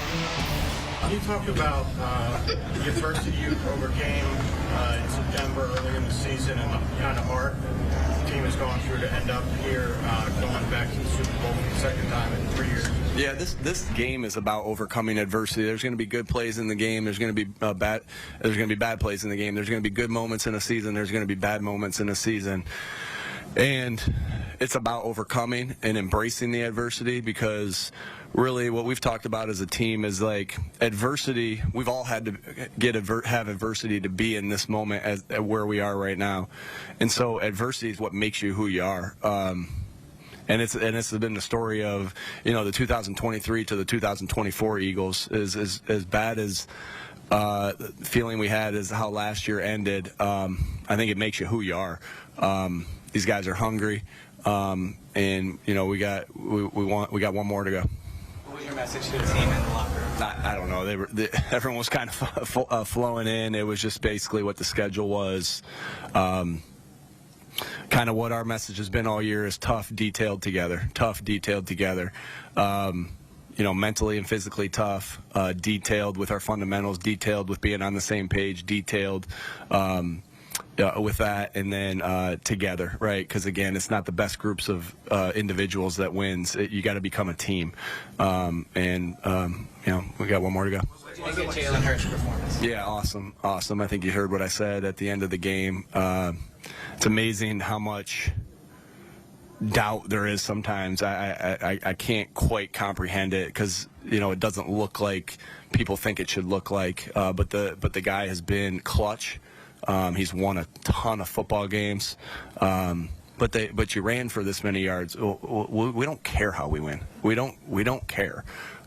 Can you talk about the adversity you overcame in September early in the season and the kind of arc the team has gone through to end up here, going back to the Super Bowl for the second time in 3 years? Yeah, this game is about overcoming adversity. There's going to be good plays in the game. There's going to be bad plays in the game. There's going to be good moments in a season. There's going to be bad moments in a season. And it's about overcoming and embracing the adversity, because really what we've talked about as a team is like adversity. We've all had to have adversity to be in this moment as where we are right now. And so adversity is what makes you who you are. And it's been the story of, the 2023 to the 2024 Eagles is as bad as the feeling we had as how last year ended. I think it makes you who you are. These guys are hungry, and we got one more to go. What was your message to the team in the locker room? I don't know. Everyone was kind of flowing in. It was just basically what the schedule was. Kind of what our message has been all year is tough, detailed together. Mentally and physically tough, detailed with our fundamentals, detailed with being on the same page, detailed with that, and then together, right? Because, again, it's not the best groups of individuals that wins. You got to become a team. We got one more to go. What did you think of Jalen Hurts' performance? Yeah, awesome. I think you heard what I said at the end of the game. It's amazing how much doubt there is sometimes. I can't quite comprehend it, because it doesn't look like people think it should look like. But the guy has been clutch. He's won a ton of football games. But you ran for this many yards. We don't care how we win. We don't care.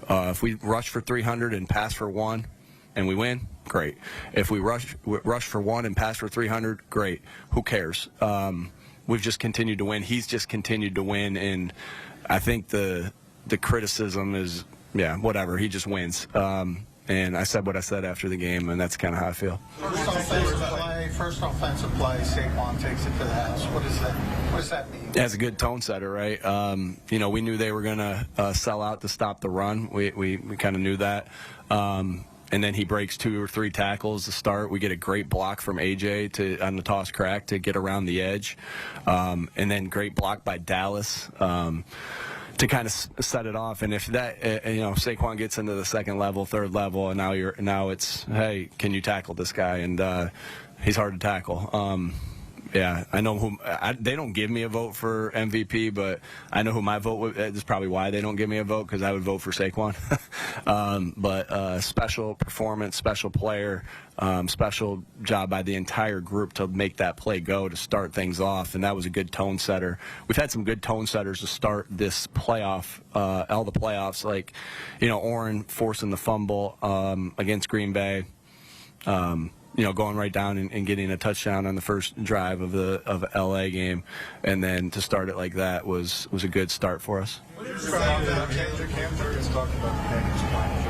If we rush for 300 and pass for 1 and we win, great. If we rush for 1 and pass for 300, great. Who cares? We've just continued to win. He's just continued to win, and I think the criticism is, whatever. He just wins. And I said what I said after the game, and that's kind of how I feel. First offensive play, Saquon takes it to the house. What does that mean? Yeah, it's a good tone setter, right? We knew they were going to sell out to stop the run. We kind of knew that. And then he breaks 2 or 3 tackles to start. We get a great block from AJ on the toss crack to get around the edge. And then great block by Dallas to kind of set it off. And if that, Saquon gets into the second level, third level, and now it's, hey, can you tackle this guy? And he's hard to tackle. I know they don't give me a vote for MVP, but I know who my vote would. That's probably why they don't give me a vote, because I would vote for Saquon. But special performance, special player, special job by the entire group to make that play go to start things off, and that was a good tone setter. We've had some good tone setters to start this playoff, all the playoffs, like Orrin forcing the fumble against Green Bay. Going right down and getting a touchdown on the first drive of the LA game, and then to start it like that was a good start for us. What is Cam Jurgens talking about the package plan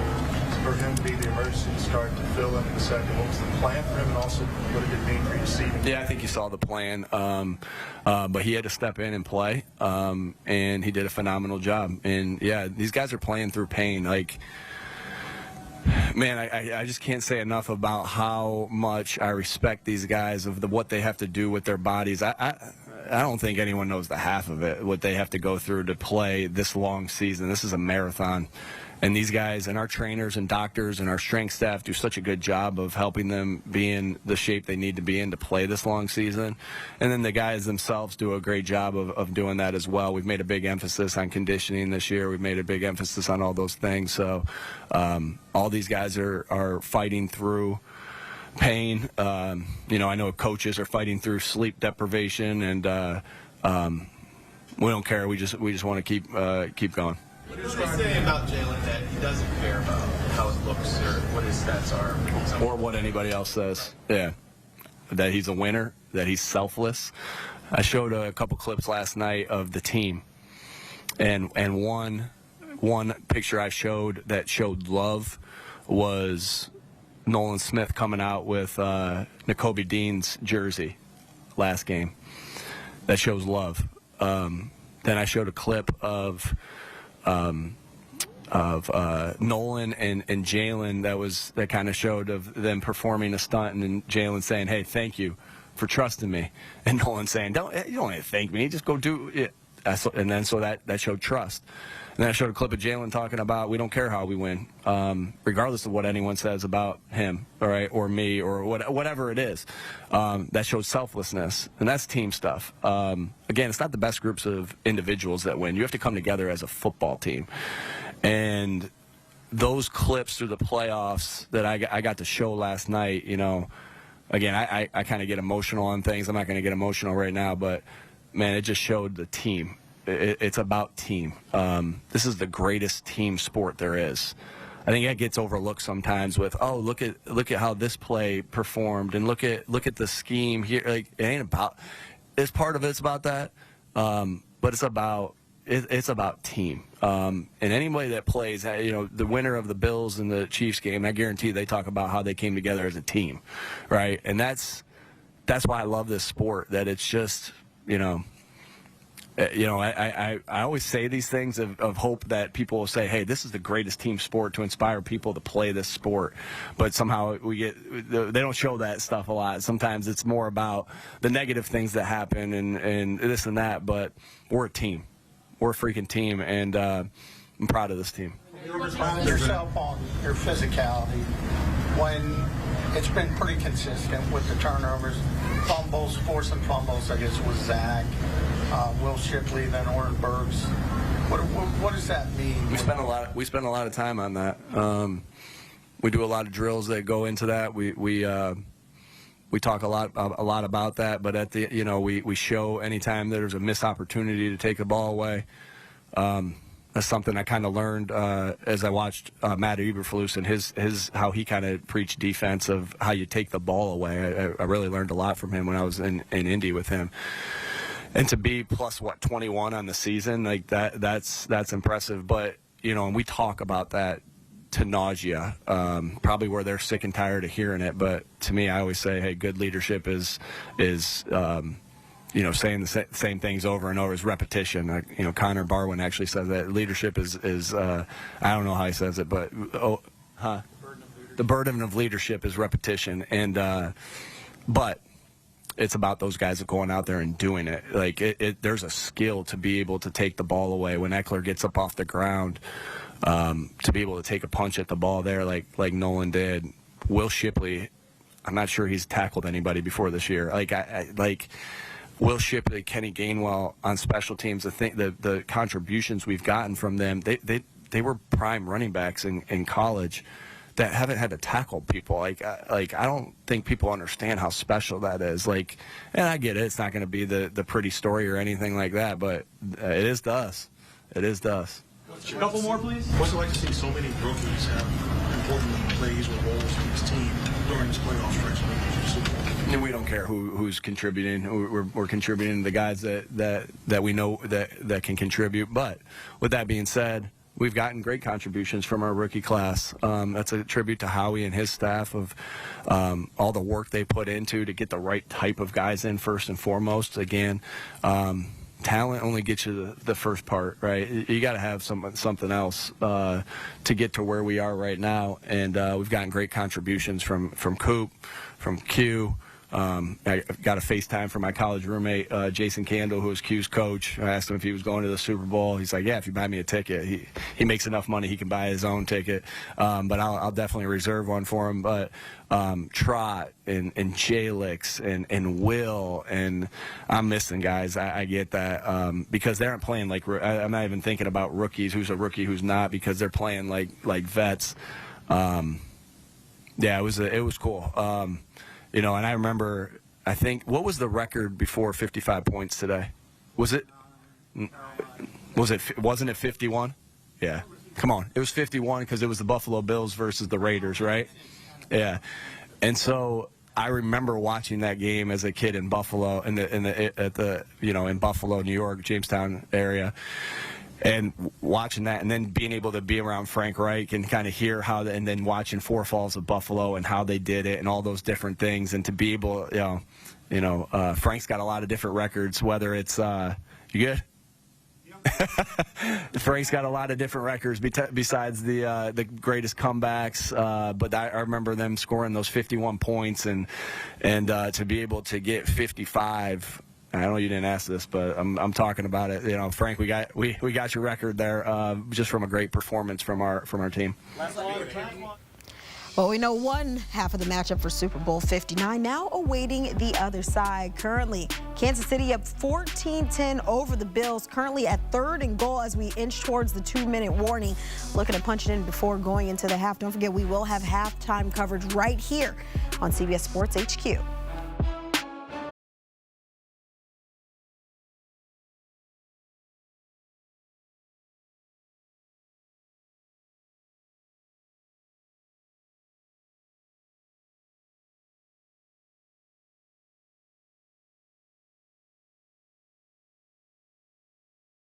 for him to be the emergency start to fill in the second? What was the plan for him, and also what did it mean for your seating? Yeah, I think you saw the plan, but he had to step in and play, and he did a phenomenal job. And these guys are playing through pain, like. Man, I just can't say enough about how much I respect these guys of what they have to do with their bodies. I don't think anyone knows the half of it, what they have to go through to play this long season. This is a marathon. And these guys and our trainers and doctors and our strength staff do such a good job of helping them be in the shape they need to be in to play this long season. And then the guys themselves do a great job of doing that as well. We've made a big emphasis on conditioning this year. We've made a big emphasis on all those things. So all these guys are fighting through pain. I know coaches are fighting through sleep deprivation, and we don't care. We just want to keep going. What do they say about Jalen that he doesn't care about how it looks or what his stats are? Or what anybody else says. Yeah. That he's a winner, that he's selfless. I showed a couple clips last night of the team. And one picture I showed that showed love was Nolan Smith coming out with Nakobe Dean's jersey last game. That shows love. Then I showed a clip of Nolan and Jalen that kind of showed of them performing a stunt and Jalen saying, "Hey, thank you for trusting me," and Nolan saying, "You don't have to thank me, just go do it." And then so that showed trust. And then I showed a clip of Jalen talking about we don't care how we win, regardless of what anyone says about him, all right, or me, or whatever it is. That shows selflessness, and that's team stuff. Again, it's not the best groups of individuals that win. You have to come together as a football team. And those clips through the playoffs that I got to show last night, you know, again, I kind of get emotional on things. I'm not going to get emotional right now, but, man, it just showed the team. It's about team. This is the greatest team sport there is. I think that gets overlooked sometimes with, oh, look at how this play performed, and look at the scheme here. Like, it ain't about. It's part of it's about that, but it's about team. And anybody that plays, you know, the winner of the Bills and the Chiefs game, I guarantee they talk about how they came together as a team, right? And that's why I love this sport. That it's just, you know, I always say these things of hope that people will say, hey, this is the greatest team sport to inspire people to play this sport. But somehow they don't show that stuff a lot. Sometimes it's more about the negative things that happen and this and that. But we're a team. We're a freaking team, and I'm proud of this team. Pride yourself on your physicality when it's been pretty consistent with the turnovers, fumbles, forcing fumbles. I guess it was Zach, Will Shipley, then Oren Burks. What does that mean? We spend a lot of time on that. We do a lot of drills that go into that. We talk a lot about that. But at the we show anytime there's a missed opportunity to take the ball away. That's something I kind of learned as I watched Matt Eberflus and his how he kind of preached defense of how you take the ball away. I really learned a lot from him when I was in Indy with him. And to be plus 21 on the season, like that's impressive. But and we talk about that to nausea, probably where they're sick and tired of hearing it. But to me, I always say, hey, good leadership is saying the same things over and over is repetition. Connor Barwin actually says that leadership is I don't know how he says it, but the burden of leadership is repetition. And but it's about those guys going out there and doing it. Like there's a skill to be able to take the ball away when Eckler gets up off the ground, to be able to take a punch at the ball there, like Nolan did. Will Shipley, I'm not sure he's tackled anybody before this year. Like Will Shipley, Kenny Gainwell on special teams. The contributions we've gotten from them, they were prime running backs in college that haven't had to tackle people. Like I don't think people understand how special that is. Like, and I get it. It's not going to be the pretty story or anything like that, but it is to us. It is to us. A couple more, please. What's it like to see so many rookies have important plays or roles in this team during this playoff stretch? And we don't care who's contributing. We're contributing to the guys that we know that can contribute. But with that being said, we've gotten great contributions from our rookie class. That's a tribute to Howie and his staff of all the work they put into to get the right type of guys in first and foremost. Again, talent only gets you the first part, right? You got to have something else to get to where we are right now. And we've gotten great contributions from Coop, from Q. I got a FaceTime from my college roommate, Jason Candle, who was Q's coach. I asked him if he was going to the Super Bowl. He's like, yeah, if you buy me a ticket. He makes enough money, he can buy his own ticket. But I'll definitely reserve one for him. But Trot and Jalix and Will, and I'm missing guys. I get that because they aren't playing like I'm not even thinking about rookies, who's a rookie, who's not, because they're playing like vets. Yeah, it was cool. And I remember, I think, what was the record before 55 points today? Wasn't it 51? Yeah. Come on. It was 51 because it was the Buffalo Bills versus the Raiders, right? Yeah. And so I remember watching that game as a kid in Buffalo, in Buffalo, New York, Jamestown area. And watching that, and then being able to be around Frank Reich and kind of hear and then watching Four Falls of Buffalo and how they did it and all those different things, and to be able, Frank's got a lot of different records. Whether it's you good? Yep. Frank's got a lot of different records besides the greatest comebacks, but I remember them scoring those 51 points and to be able to get 55. I know you didn't ask this, but I'm talking about it. You know, Frank, we got your record there just from a great performance from our team. Well, we know one half of the matchup for Super Bowl 59, now awaiting the other side. Currently, Kansas City up 14-10 over the Bills, currently at 3rd and goal as we inch towards the 2-minute warning. Looking to punch it in before going into the half. Don't forget, we will have halftime coverage right here on CBS Sports HQ.